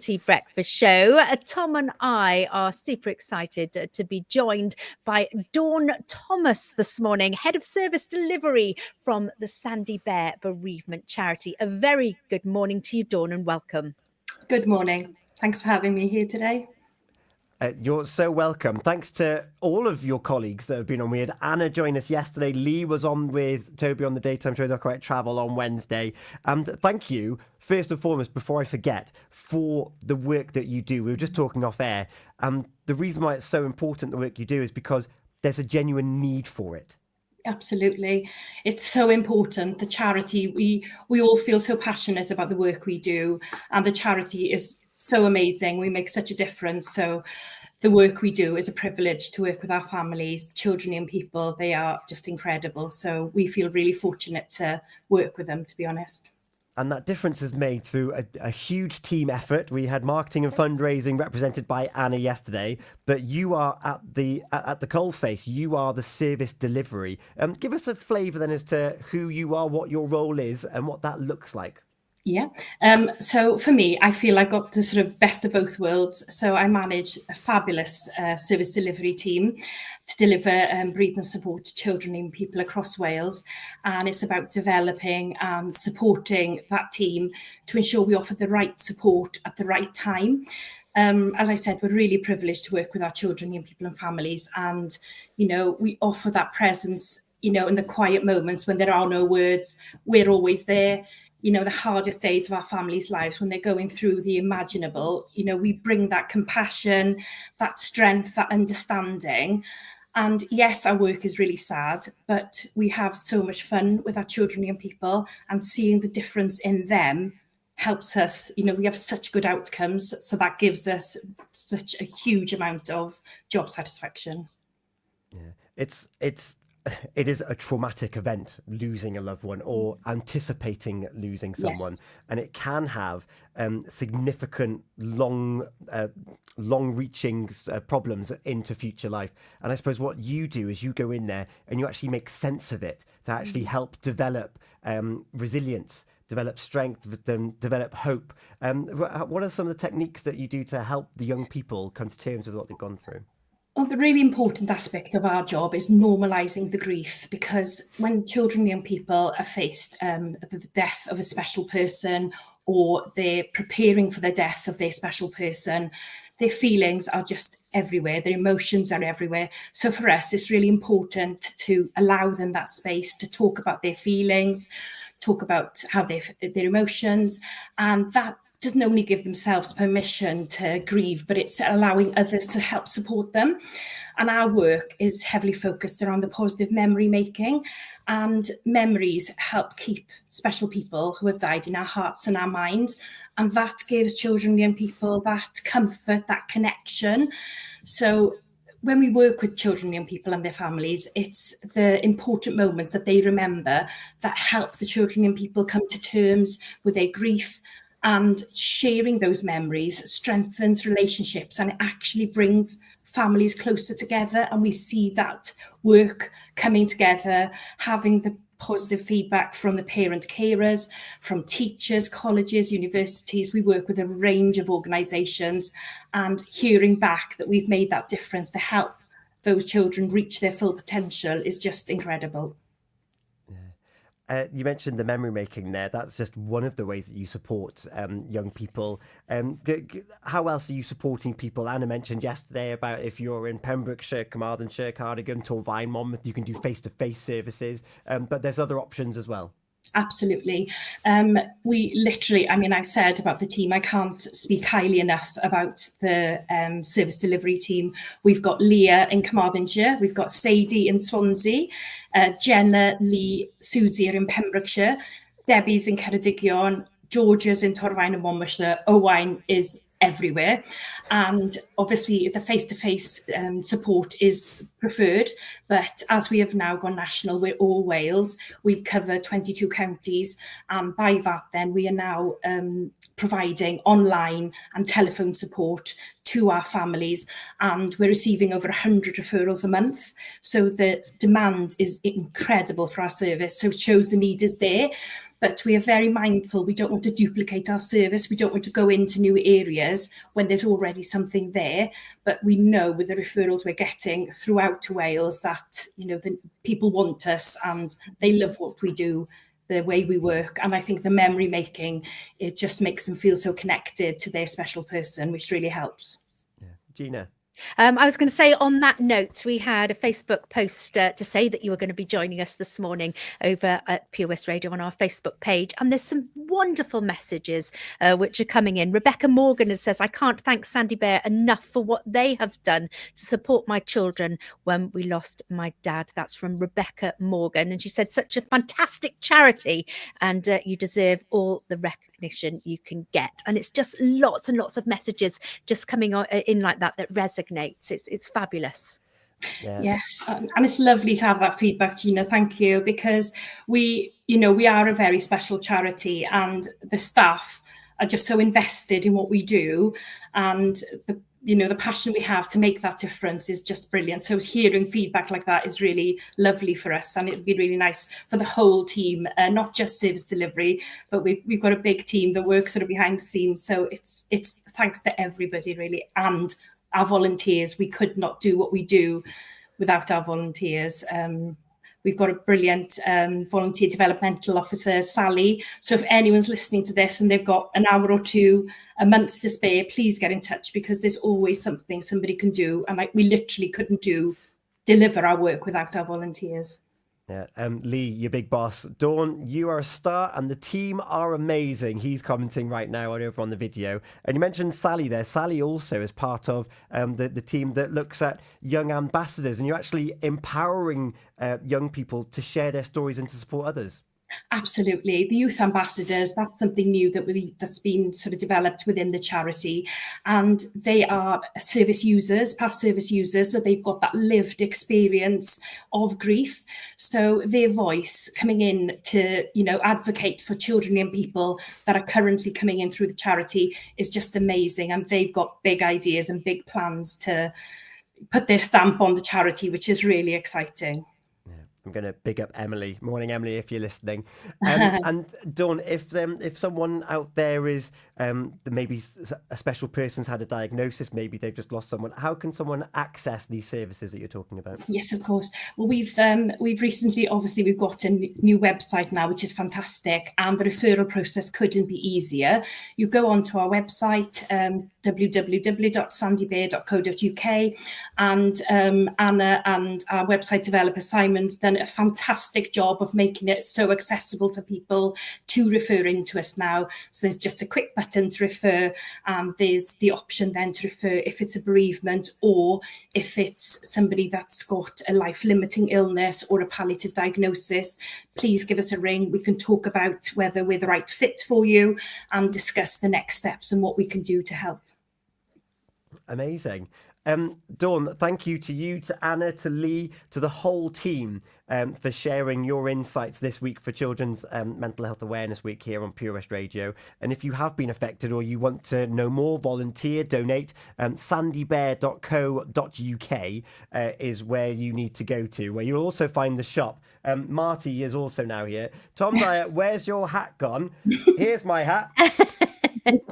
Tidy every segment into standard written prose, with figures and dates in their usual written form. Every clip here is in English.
Auntie Breakfast Show. Tom and I are super excited to be joined by Dawn Thomas this morning, Head of Service Delivery from the Sandy Bear Bereavement Charity. A very good morning to you, Dawn, and welcome. Good morning. Thanks for having me here today. You're so welcome. Thanks to all of your colleagues that have been on. We had Anna join us yesterday. Lee was on with Toby on the daytime show, The Correct Travel, on Wednesday. And thank you, first and foremost, before I forget, for the work that you do. We were just talking off air. The reason why it's so important, the work you do, is because there's a genuine need for it. Absolutely. It's so important. The charity, we all feel so passionate about the work we do, and the charity is so amazing. We make such a difference. So the work we do is a privilege to work with our families, the children and people. They are just incredible. So we feel really fortunate to work with them, to be honest. And that difference is made through a huge team effort. We had marketing and fundraising represented by Anna yesterday, but you are at the coalface. You are the service delivery. Give us a flavour then as to who you are, what your role is, and what that looks like. Yeah. So for me, I feel I've got the sort of best of both worlds. So I manage a fabulous service delivery team to deliver bereavement support to children and people across Wales. And it's about developing and supporting that team to ensure we offer the right support at the right time. As I said, we're really privileged to work with our children, young people and families. And, you know, we offer that presence, you know, in the quiet moments when there are no words. We're always there. You know, the hardest days of our families' lives, when they're going through the imaginable, you know, we bring that compassion, that strength, that understanding. And yes, our work is really sad, but we have so much fun with our children and people, and seeing the difference in them helps us. You know, we have such good outcomes. So that gives us such a huge amount of job satisfaction. Yeah, it is a traumatic event, losing a loved one or anticipating losing someone. Yes. And it can have significant, long-reaching problems into future life. And I suppose what you do is you go in there and you actually make sense of it to actually help develop resilience, develop strength, develop hope. What are some of the techniques that you do to help the young people come to terms with what they've gone through? Well, the really important aspect of our job is normalising the grief, because when children and young people are faced the death of a special person, or they're preparing for the death of their special person, their feelings are just everywhere, their emotions are everywhere. So for us, it's really important to allow them that space to talk about their feelings, talk about how their emotions, and that doesn't only give themselves permission to grieve, but it's allowing others to help support them. And our work is heavily focused around the positive memory making, and memories help keep special people who have died in our hearts and our minds. And that gives children and young people that comfort, that connection. So when we work with children and young people and their families, it's the important moments that they remember that help the children and young people come to terms with their grief. And sharing those memories strengthens relationships, and it actually brings families closer together. And we see that work coming together, having the positive feedback from the parent carers, from teachers, colleges, universities. We work with a range of organisations, and hearing back that we've made that difference to help those children reach their full potential is just incredible. You mentioned the memory making there. That's just one of the ways that you support young people. How else are you supporting people? Anna mentioned yesterday about if you're in Pembrokeshire, Carmarthenshire, Cardigan, Torfaen, Monmouth, you can do face-to-face services, but there's other options as well. Absolutely. We literally, I mean, I've said about the team, I can't speak highly enough about the service delivery team. We've got Leah in Carmarthenshire, we've got Sadie in Swansea, Jenna, Lee, Susie are in Pembrokeshire, Debbie's in Ceredigion, Georgia's in Torfaen and Monmouthshire, Owain is everywhere. And obviously the face-to-face support is preferred, but as we have now gone national, we're all Wales, we cover 22 counties, and by that then we are now providing online and telephone support to our families, and we're receiving over 100 referrals a month. So the demand is incredible for our service, so it shows the need is there. but we are very mindful. We don't want to duplicate our service. We don't want to go into new areas when there's already something there. But we know with the referrals we're getting throughout Wales that, the people want us and they love what we do, the way we work. And I think the memory making, it just makes them feel so connected to their special person, which really helps. Yeah. Gina? I was going to say, on that note, we had a Facebook post to say that you were going to be joining us this morning over at Pure West Radio on our Facebook page. And there's some wonderful messages which are coming in. Rebecca Morgan says, I can't thank Sandy Bear enough for what they have done to support my children when we lost my dad. That's from Rebecca Morgan. And she said, such a fantastic charity, and you deserve all the recognition you can get. And it's just lots and lots of messages just coming in like that resonates. It's fabulous. Yeah. Yes, and it's lovely to have that feedback, Gina. Thank you, because we are a very special charity, and the staff are just so invested in what we do, and the passion we have to make that difference is just brilliant. So hearing feedback like that is really lovely for us, and it'd be really nice for the whole team, not just service delivery, but we've got a big team that works sort of behind the scenes. So it's thanks to everybody really, and our volunteers. We could not do what we do without our volunteers. We've got a brilliant volunteer developmental officer, Sally. So if anyone's listening to this and they've got an hour or two a month to spare, please get in touch, because there's always something somebody can do. And we literally couldn't deliver our work without our volunteers. Yeah, Lee, your big boss. Dawn, you are a star and the team are amazing. He's commenting right now over on the video. And you mentioned Sally there. Sally also is part of the team that looks at young ambassadors, and you're actually empowering young people to share their stories and to support others. Absolutely. The youth ambassadors, that's something new that's been sort of developed within the charity. And they are service users, past service users. So they've got that lived experience of grief. So their voice coming in to, advocate for children and people that are currently coming in through the charity is just amazing. And they've got big ideas and big plans to put their stamp on the charity, which is really exciting. I'm going to big up Emily. Morning, Emily, if you're listening. And Dawn, if someone out there is maybe a special person's had a diagnosis, maybe they've just lost someone, how can someone access these services that you're talking about? Yes, of course. Well, we've recently, obviously, we've got a new website now, which is fantastic, and the referral process couldn't be easier. You go onto our website, www.sandybear.co.uk, and Anna and our website developer Simon's done a fantastic job of making it so accessible for people to referring to us now. So there's just a quick button to refer, and there's the option then to refer if it's a bereavement, or if it's somebody that's got a life-limiting illness or a palliative diagnosis. Please give us a ring. We can talk about whether we're the right fit for you and discuss the next steps and what we can do to help. Amazing. Dawn, thank you to you, to Anna, to Lee, to the whole team for sharing your insights this week for Children's Mental Health Awareness Week here on Pure West Radio. And if you have been affected or you want to know more, volunteer, donate, sandybear.co.uk is where you need to go to, where you'll also find the shop. Marty is also now here. Tom Dyer, where's your hat gone? Here's my hat.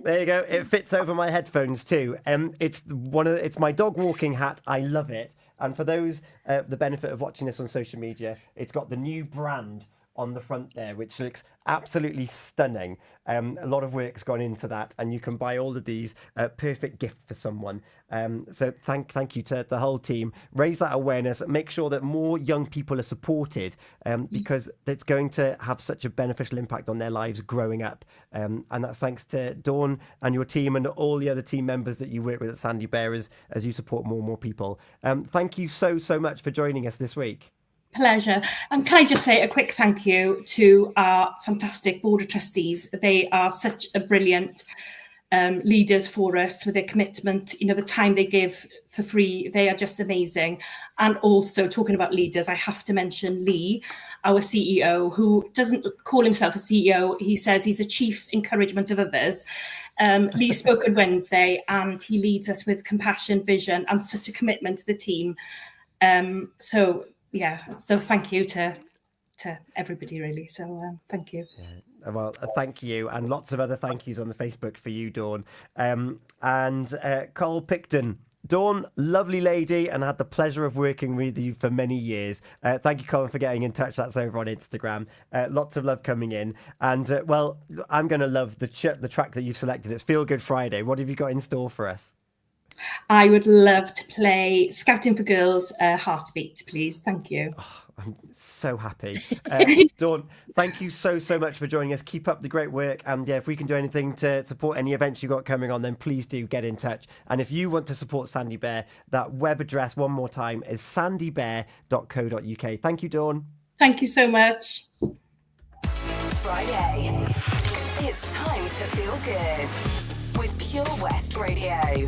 There you go. It fits over my headphones too. It's my dog walking hat. I love it. And for those the benefit of watching this on social media, it's got the new brand on the front there, which looks absolutely stunning. A lot of work's gone into that, and you can buy all of these. Perfect gift for someone. So thank you to the whole team. Raise that awareness. Make sure that more young people are supported, because it's going to have such a beneficial impact on their lives growing up. And that's thanks to Dawn and your team and all the other team members that you work with at Sandy Bear as you support more and more people. Thank you so much for joining us this week. Pleasure. And can I just say a quick thank you to our fantastic board of trustees. They are such a brilliant leaders for us with their commitment, the time they give for free. They are just amazing. And also, talking about leaders, I have to mention Lee, our CEO, who doesn't call himself a CEO. He says he's a chief encouragement of others. Lee spoke on Wednesday, and he leads us with compassion, vision, and such a commitment to the team. So thank you to everybody, really. So thank you. Yeah. Well, thank you, and lots of other thank yous on the Facebook for you, Dawn. And Cole Picton. Dawn, lovely lady, and had the pleasure of working with you for many years. Thank you, Colin, for getting in touch. That's over on Instagram. Lots of love coming in. And, well, I'm going to love the track that you've selected. It's Feel Good Friday. What have you got in store for us? I would love to play Scouting for Girls, Heartbeat, please. Thank you. Oh, I'm so happy. Dawn, thank you so much for joining us. Keep up the great work. And yeah, if we can do anything to support any events you've got coming on, then please do get in touch. And if you want to support Sandy Bear, that web address, one more time, is sandybear.co.uk. Thank you, Dawn. Thank you so much. Friday. It's time to feel good with Pure West Radio.